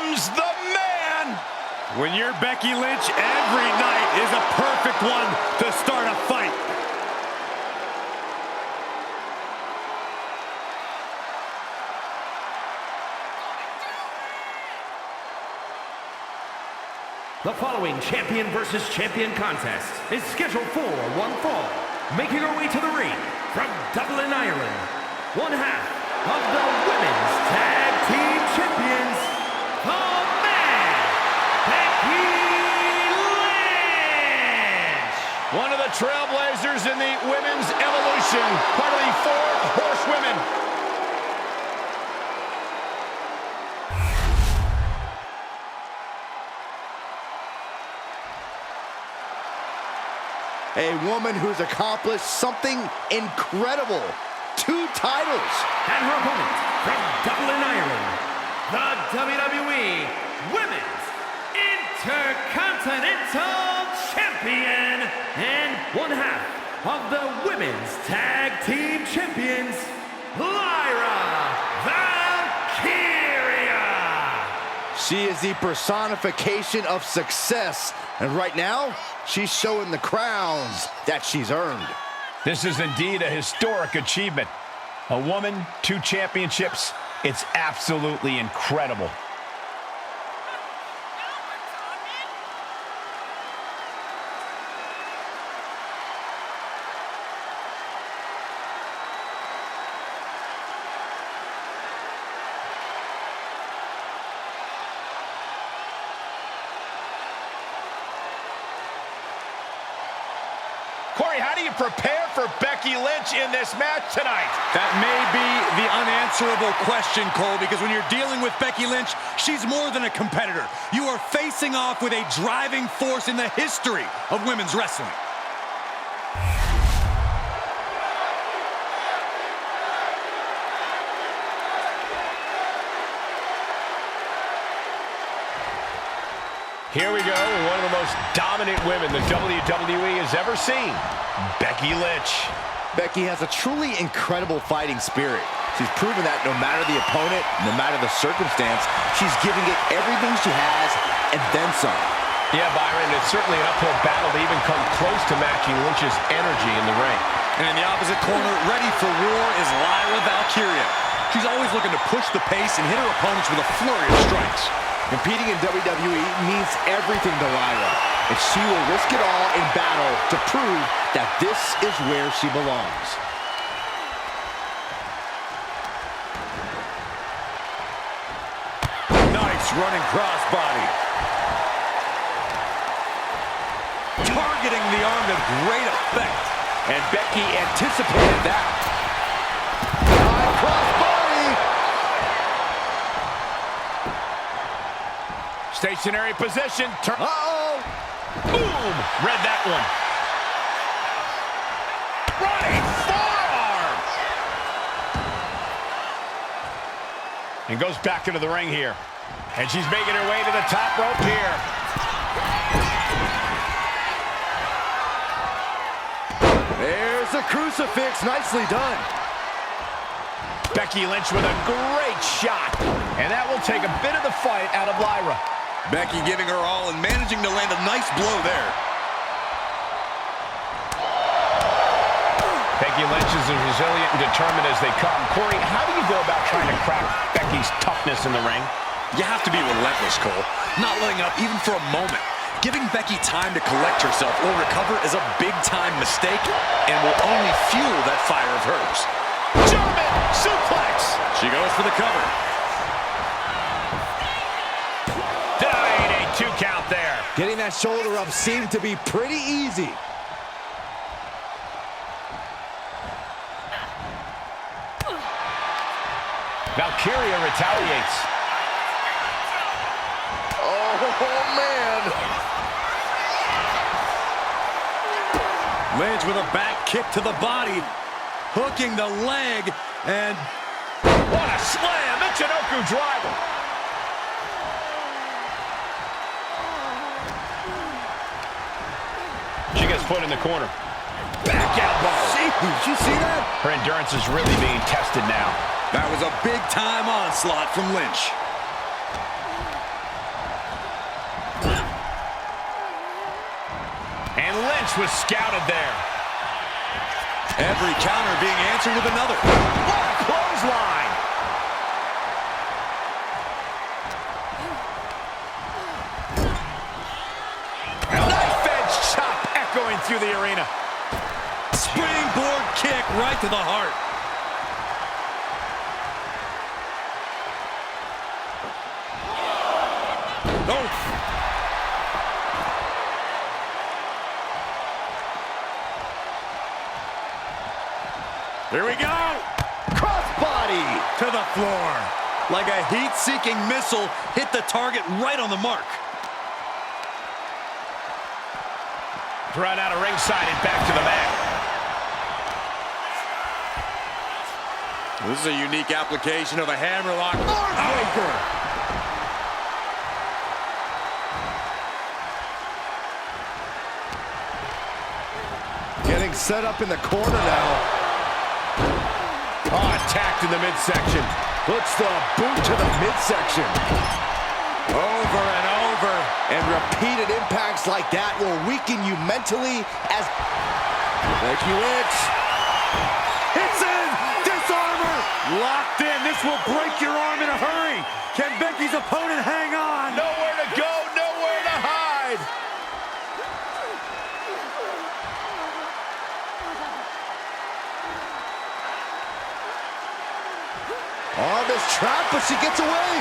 comes the man. When you're Becky Lynch, every night is a perfect one to start a fight. The following champion versus champion contest is scheduled for one fall. Making her way to the ring from Dublin, Ireland, one half of the Women's Tag Team Champions, the Man Becky Lynch! One of the trailblazers in the women's evolution, part of the Four Horsewomen. A woman who's accomplished something incredible. 2 titles. And her opponent from Dublin, Ireland, the WWE Women's Intercontinental Champion and one half of the Women's Tag Team Champions, Lyra Valkyria. She is the personification of success. And right now, she's showing the crowns that she's earned. This is indeed a historic achievement. A woman, 2 championships. It's absolutely incredible. Corey, how do you prepare for Becky Lynch in this match tonight? That may be the unanswerable question, Cole, because when you're dealing with Becky Lynch, she's more than a competitor. You are facing off with a driving force in the history of women's wrestling. Here we go, one of the most dominant women the WWE has ever seen, Becky Lynch. Becky has a truly incredible fighting spirit. She's proven that no matter the opponent, no matter the circumstance, she's giving it everything she has and then some. Yeah, Byron, it's certainly an uphill battle to even come close to matching Lynch's energy in the ring. And in the opposite corner, ready for war, is Lyra Valkyria. She's always looking to push the pace and hit her opponents with a flurry of strikes. Competing in WWE means everything to Lyra, and she will risk it all in battle to prove that this is where she belongs. Nice running crossbody. Targeting the arm to great effect. And Becky anticipated that. High crossbody. Stationary position. Uh-oh. Boom! Read that one. Running forearm! And goes back into the ring here. And she's making her way to the top rope here. There's the crucifix. Nicely done. Becky Lynch with a great shot. And that will take a bit of the fight out of Lyra. Becky giving her all and managing to land a nice blow there. Becky Lynch is as resilient and determined as they come. Corey, how do you go about trying to crack Becky's toughness in the ring? You have to be relentless, Cole. Not letting up even for a moment. Giving Becky time to collect herself or recover is a big-time mistake and will only fuel that fire of hers. German suplex! She goes for the cover. Denied a 2 count there. Getting that shoulder up seemed to be pretty easy. Valkyria retaliates. Oh, man. Lynch with a back kick to the body. Hooking the leg and... What a slam! Michinoku driver. She gets put in the corner. Back elbow. Did you see that? Her endurance is really being tested now. that was a big-time onslaught from Lynch. And Lynch was scouted there. Every counter being answered with another. What a clothesline! Knife edge chop echoing through the arena. Springboard kick right to the heart. Oh. Here we go. Crossbody To the floor. Like a heat-seeking missile, hit the target right on the mark. Run out of ringside and back to the mat. This is a unique application of a hammerlock. Heartbreaker. Getting set up in the corner now. Oh, attacked in the midsection. Puts the boot to the midsection. Over and over. And repeated impacts like that will weaken you mentally as Becky Lynch. It's in! Disarmer! Locked in. This will break your arm in a hurry. Can Becky's opponent hang on? Nowhere to go, nowhere to hide. On this trap, but she gets away.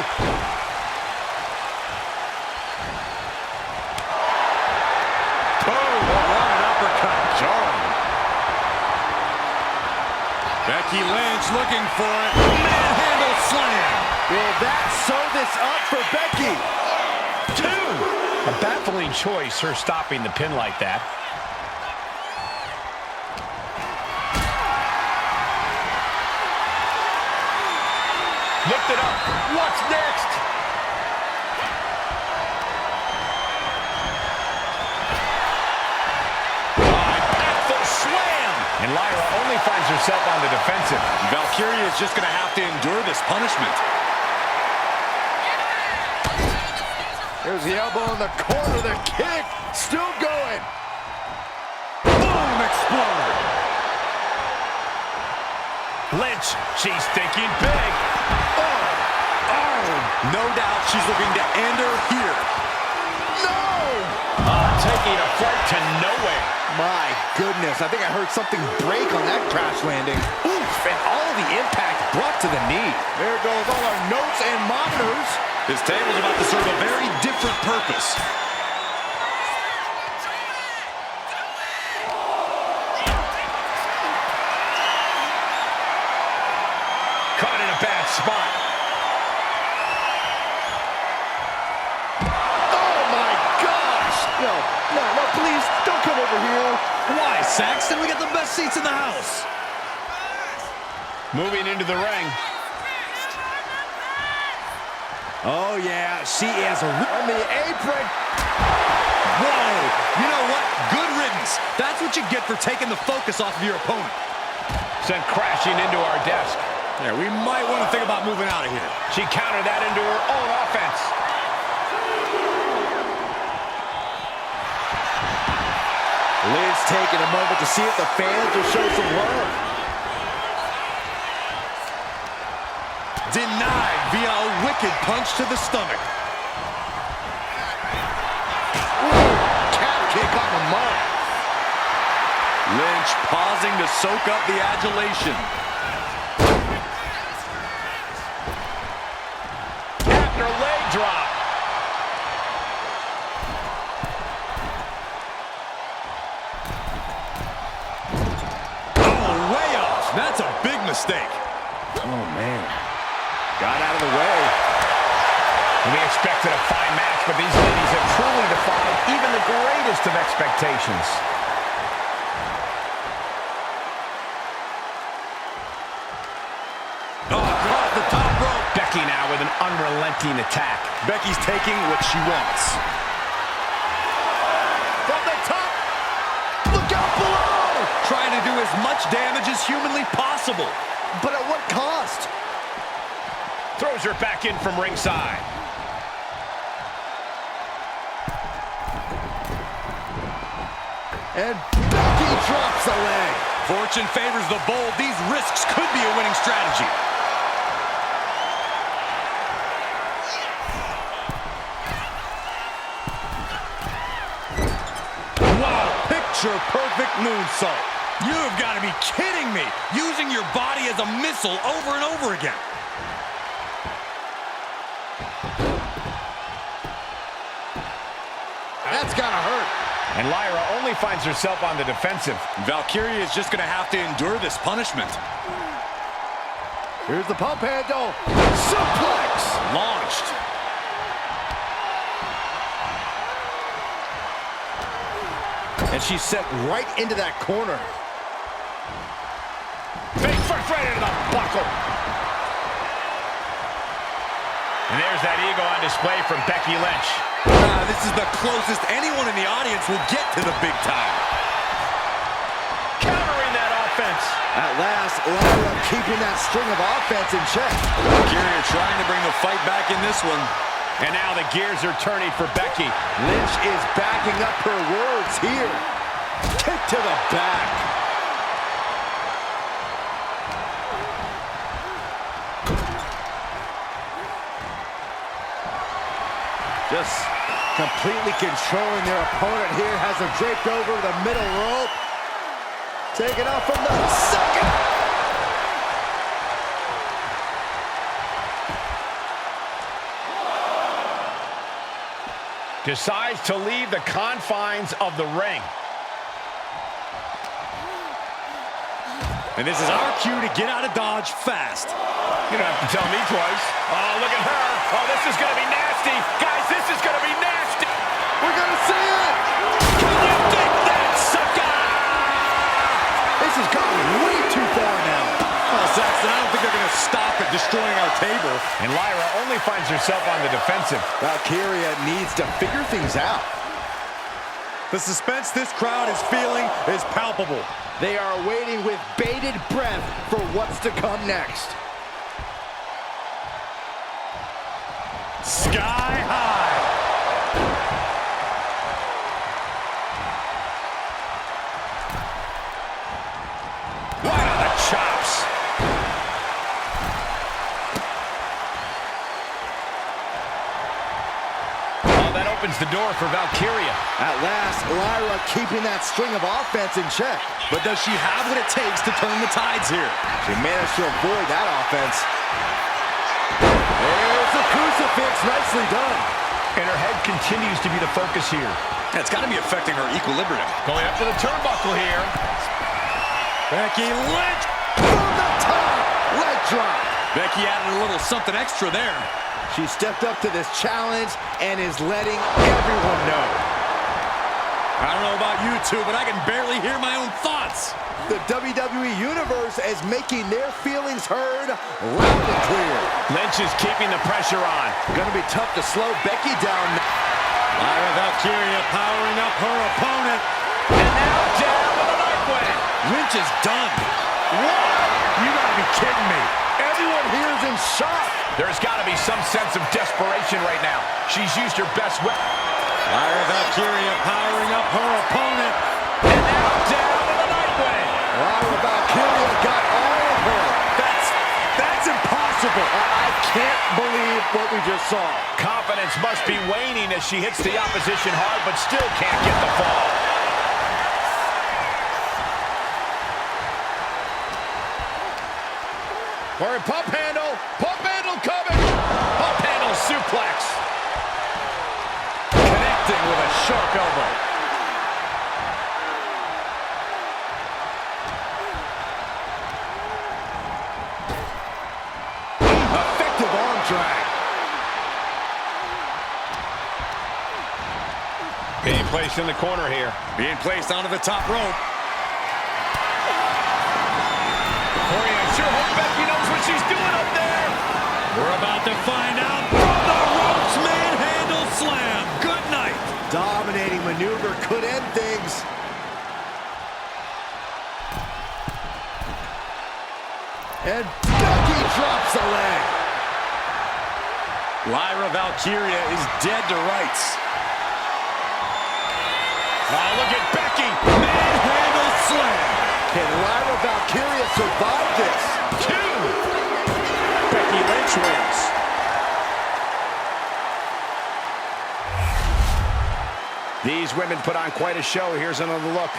Boom! What an uppercut. Jarring. Becky Lynch looking for it. Manhandle slam. Will that sew this up for Becky? 2. A baffling choice, her stopping the pin like that. Lift it up. What's next? Impactful slam. And Lyra only finds herself on the defensive. Valkyria is just going to have to endure this punishment. There's the elbow in the corner, the kick, still going. Boom! Exploder. Lynch, she's thinking big. No doubt she's looking to end her here. No! Taking a flight to nowhere. My goodness, I think I heard something break on that crash landing. Oof, and all the impact brought to the knee. There goes all our notes and monitors. This table's about to serve a very different purpose. Caught in a bad spot. No, please, don't come over here. Why, Saxton? We got the best seats in the house. Moving into the ring. Oh, yeah, she is On the apron. Whoa! You know what? Good riddance. That's what you get for taking the focus off of your opponent. Sent crashing into our desk. Yeah, we might want to think about moving out of here. She countered that into her own offense. Liz taking a moment to see if the fans will show some love. Denied via a wicked punch to the stomach. Ooh, calf kick on the mark. Lynch pausing to soak up the adulation. After leg drop. That's a big mistake. Oh, man. Got out of the way. We expected a fine match, but these ladies have truly defied even the greatest of expectations. Oh, across the top rope. Becky now with an unrelenting attack. Becky's taking what she wants. From the top. Look out below. Trying to do as much damage as humanly possible. But at what cost? Throws her back in from ringside. And Becky drops the leg. Fortune favors the bold. These risks could be a winning strategy. Wow, picture-perfect moonsault. You've got to be kidding me. Using your body as a missile over and over again. That's gotta hurt. And Lyra only finds herself on the defensive. Valkyria is just going to have to endure this punishment. Here's the pump handle. Suplex. Launched. And she's set right into that corner. Big first right into the buckle. And there's that ego on display from Becky Lynch. This is the closest anyone in the audience will get to the big time. Countering that offense. At last, Lyra keeping that string of offense in check. Valkyria trying to bring the fight back in this one. And now the gears are turning for Becky. Lynch is backing up her words here. Kick to the back. Just completely controlling their opponent here. Has him draped over the middle rope. Taking off from the second. Decides to leave the confines of the ring. And this is our cue to get out of Dodge fast. You don't have to tell me twice. Oh, look at her. Oh, this is going to be nasty. Guys, this is going to be nasty. We're going to see it. Can you dig that, sucker? This has gone way too far now. Well, Saxton, I don't think they're going to stop at destroying our table. And Lyra only finds herself on the defensive. Valkyria needs to figure things out. The suspense this crowd is feeling is palpable. They are waiting with bated breath for what's to come next. Sky high. Right on the chops. Oh, that opens the door for Valkyria. At last, Lyra keeping that string of offense in check. But does she have what it takes to turn the tides here? She managed to avoid that offense. There's the crucifix, nicely done. And her head continues to be the focus here. It's got to be affecting her equilibrium. Going up to the turnbuckle here. Becky Lynch. From the top, leg drop. Becky added a little something extra there. She stepped up to this challenge and is letting everyone know. I don't know about you two, but I can barely hear my own thoughts. The WWE Universe is making their feelings heard loud and clear. Lynch is keeping the pressure on. Gonna be tough to slow Becky down. Lyra Valkyria powering up her opponent. And now down with a knife win. Lynch is done. What? You gotta be kidding me. Everyone here is in shock. There's got to be some sense of desperation right now. She's used her best weapon. Lyra Valkyria powering up her opponent. And now down with a knife win. Lyra Valkyria got all of her. That's impossible. I can't believe what we just saw. Confidence must be waning as she hits the opposition hard, but still can't get the fall. For a pump handle coming. Pump handle suplex. Connecting with a sharp elbow. Effective arm drag. Being placed in the corner here. Being placed onto the top rope. Corey, I sure hope Becky knows what she's doing up there. We're about to find out. From the ropes, manhandle slam. Good night. Dominating maneuver could end things. And Becky drops the leg. Lyra Valkyria is dead to rights. Oh, look at Becky. Manhandle slam. Can Lyra Valkyria survive this? 2. Becky Lynch wins. These women put on quite a show. Here's another look.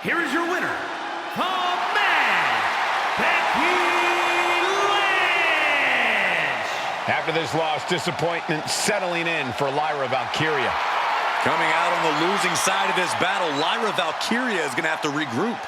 Here is your winner, the Man Becky Lynch. After this loss, disappointment settling in for Lyra Valkyria. Coming out on the losing side of this battle, Lyra Valkyria is going to have to regroup.